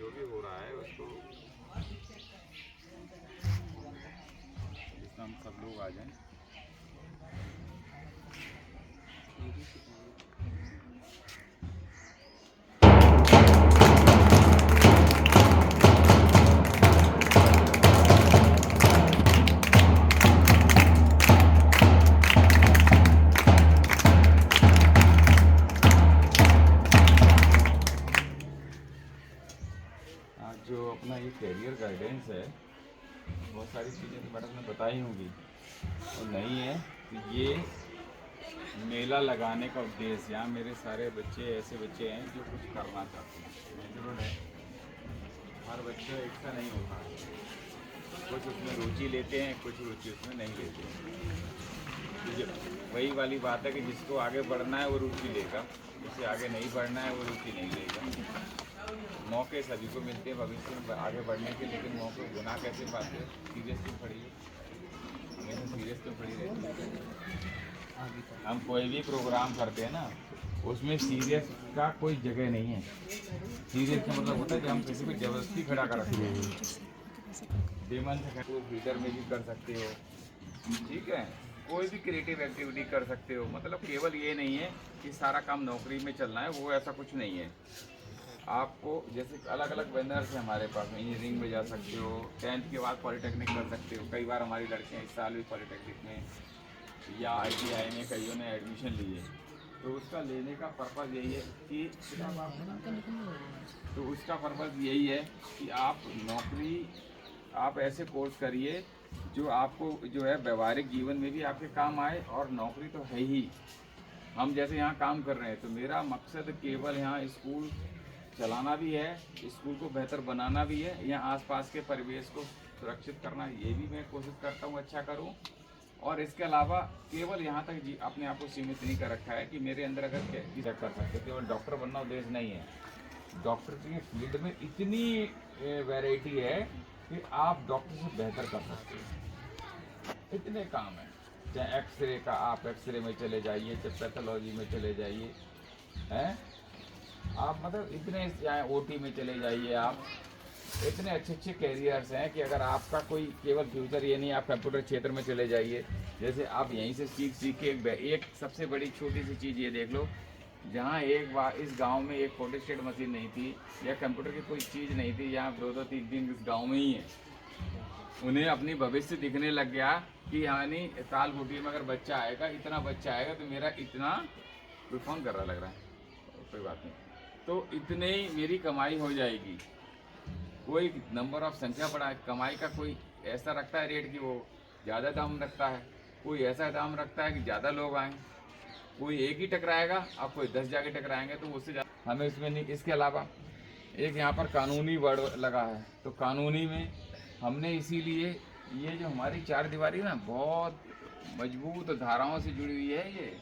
जो भी हो रहा है उसको जितना हम सब लोग आ जाएं। आज जो अपना ये कैरियर गाइडेंस है, बहुत सारी चीज़ें तो मैडम ने बताई होंगी और नहीं है। तो ये मेला लगाने का उद्देश्य, यहाँ मेरे सारे बच्चे ऐसे बच्चे हैं जो कुछ करना चाहते हैं। नेचुरल है, हर बच्चा एक सा नहीं होता है। कुछ उसमें रुचि लेते हैं, कुछ रुचि उसमें नहीं लेते हैं। तो जो वही वाली बात है कि जिसको आगे बढ़ना है वो रुचि लेगा, जिसे आगे नहीं बढ़ना है वो रुचि नहीं लेगा। मौके सभी को मिलते हैं भविष्य में आगे बढ़ने के, लेकिन मौके गुनाह कैसे पाते हैं? सीरियस क्यों खड़ी है, हमेशा सीरियस क्यों खड़ी रहती है? हम कोई भी प्रोग्राम करते हैं ना, उसमें सीरियस का कोई जगह नहीं है। सीरियस का मतलब होता है कि हम किसी को जबरदस्ती खड़ा कर रखते हैं। बेमन से फीडर में भी कर सकते हो, ठीक है, कोई भी क्रिएटिव एक्टिविटी कर सकते हो। मतलब केवल ये नहीं है कि सारा काम नौकरी में चलना है, वो ऐसा कुछ नहीं है। आपको जैसे अलग अलग वेंडर्स हैं हमारे पास में, इंजीनियरिंग में जा सकते हो, 10th के बाद पॉलिटेक्निक कर सकते हो। कई बार हमारी लड़कियाँ इस साल भी पॉलिटेक्निक में या ITI में कईयों ने एडमिशन लिए। तो उसका लेने का पर्पज़ यही है कि यही है कि आप नौकरी, आप ऐसे कोर्स करिए जो आपको जो है व्यवहारिक जीवन में भी आपके काम आए। और नौकरी तो है ही, हम जैसे यहाँ काम कर रहे हैं तो मेरा मकसद केवल यहाँ स्कूल चलाना भी है, स्कूल को बेहतर बनाना भी है, यहाँ आसपास के परिवेश को सुरक्षित करना, ये भी मैं कोशिश करता हूँ अच्छा करूँ। और इसके अलावा केवल यहाँ तक अपने आप को सीमित नहीं कर रखा है कि मेरे अंदर अगर क्या कर सकते, केवल डॉक्टर बनना उद्देश्य नहीं है। डॉक्टर की फील्ड में इतनी वैरायटी है कि आप डॉक्टर से बेहतर कर सकते हो। इतने काम हैं, चाहे एक्सरे का आप एक्सरे में चले जाइए, चाहे पैथोलॉजी में चले जाइए, हैं आप, मतलब इतने, चाहे OT में चले जाइए आप। इतने अच्छे अच्छे कैरियर्स हैं कि अगर आपका कोई केवल फ्यूचर ये नहीं, आप कंप्यूटर क्षेत्र में चले जाइए। जैसे आप यहीं से सीख के एक सबसे बड़ी छोटी सी चीज़ ये देख लो, जहाँ एक बार इस गांव में एक फोटोस्टेट मशीन नहीं थी या कंप्यूटर की कोई चीज़ नहीं थी, यहाँ 2-3 दिन इस गाँव में ही है। उन्हें अपनी भविष्य दिखने लग गया कि यानी साल भूटी में अगर बच्चा आएगा, इतना बच्चा आएगा तो मेरा इतना, कोई फ़ोन कर रहा लग रहा है, कोई बात नहीं, तो इतने ही मेरी कमाई हो जाएगी। कोई नंबर ऑफ संख्या बढ़ा, कमाई का कोई ऐसा रखता है रेट कि वो ज़्यादा दाम रखता है, कोई ऐसा दाम रखता है कि ज़्यादा लोग आएँ, कोई एक ही टकराएगा, आप कोई 10 जाके टकराएंगे तो उससे ज़्यादा हमें इसमें नहीं। इसके अलावा एक यहाँ पर कानूनी वर्ड लगा है, तो कानूनी में हमने इसीलिए ये जो हमारी चार दीवारी ना बहुत मजबूत धाराओं से जुड़ी हुई है। ये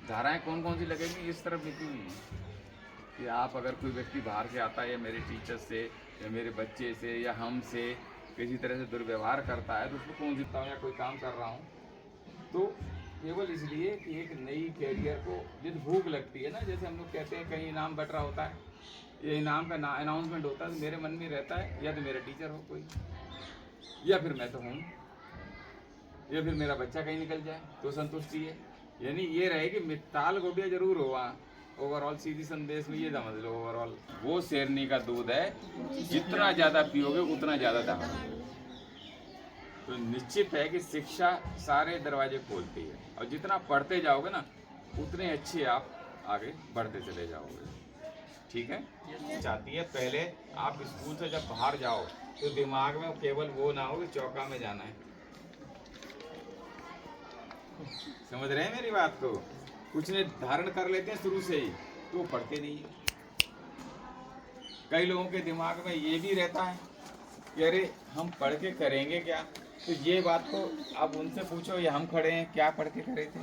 धाराएं कौन कौन सी लगेंगी, इस तरफ लिखी हुई हैं कि आप अगर कोई व्यक्ति बाहर से आता है या मेरे टीचर से या मेरे बच्चे से या हमसे किसी तरह से दुर्व्यवहार करता है तो उसको कौन जीतता हूँ या कोई काम कर रहा हूँ, तो केवल इसलिए कि एक नई कैरियर को जिस भूख लगती है ना, जैसे हम लोग कहते हैं कहीं इनाम बट रहा होता है, ये इनाम का अनाउंसमेंट होता है, तो मेरे मन में रहता है या तो मेरा टीचर हो कोई, या फिर मैं तो हूँ, या फिर मेरा बच्चा कहीं निकल जाए तो संतुष्टि है। यानी ये रहे कि मित्ताल गोटिया जरूर हो वहाँ, ओवरऑल सीधी संदेश में ये समझ लो, ओवरऑल वो शेरनी का दूध है, जितना ज़्यादा पियोगे उतना ज़्यादा दाम। तो निश्चित है कि शिक्षा सारे दरवाजे खोलती है, और जितना पढ़ते जाओगे ना उतने अच्छे आप आगे बढ़ते चले जाओगे, ठीक है। चाहती है पहले आप स्कूल से जब बाहर जाओ तो दिमाग में केवल वो ना हो कि चौका में जाना है। समझ रहे हैं मेरी बात को? कुछ ने धारण कर लेते हैं शुरू से ही तो पढ़ते नहीं है। कई लोगों के दिमाग में ये भी रहता है कि अरे हम पढ़ के करेंगे क्या, तो ये बात को आप उनसे पूछो, ये हम खड़े हैं क्या पढ़ के करे थे।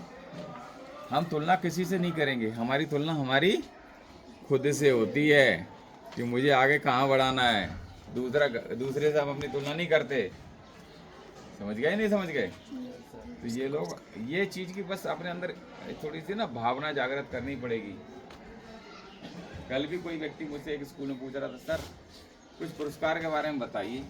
हम तुलना किसी से नहीं करेंगे, हमारी तुलना हमारी खुद से होती है कि मुझे आगे कहाँ बढ़ाना है। दूसरे से हम अपनी तुलना नहीं करते। समझ गए नहीं समझ गए? तो ये लोग ये चीज़ की बस अपने अंदर थोड़ी सी ना भावना जागृत करनी पड़ेगी। कल भी कोई व्यक्ति मुझसे एक स्कूल में पूछ रहा था, सर कुछ पुरस्कार के बारे में बताइए।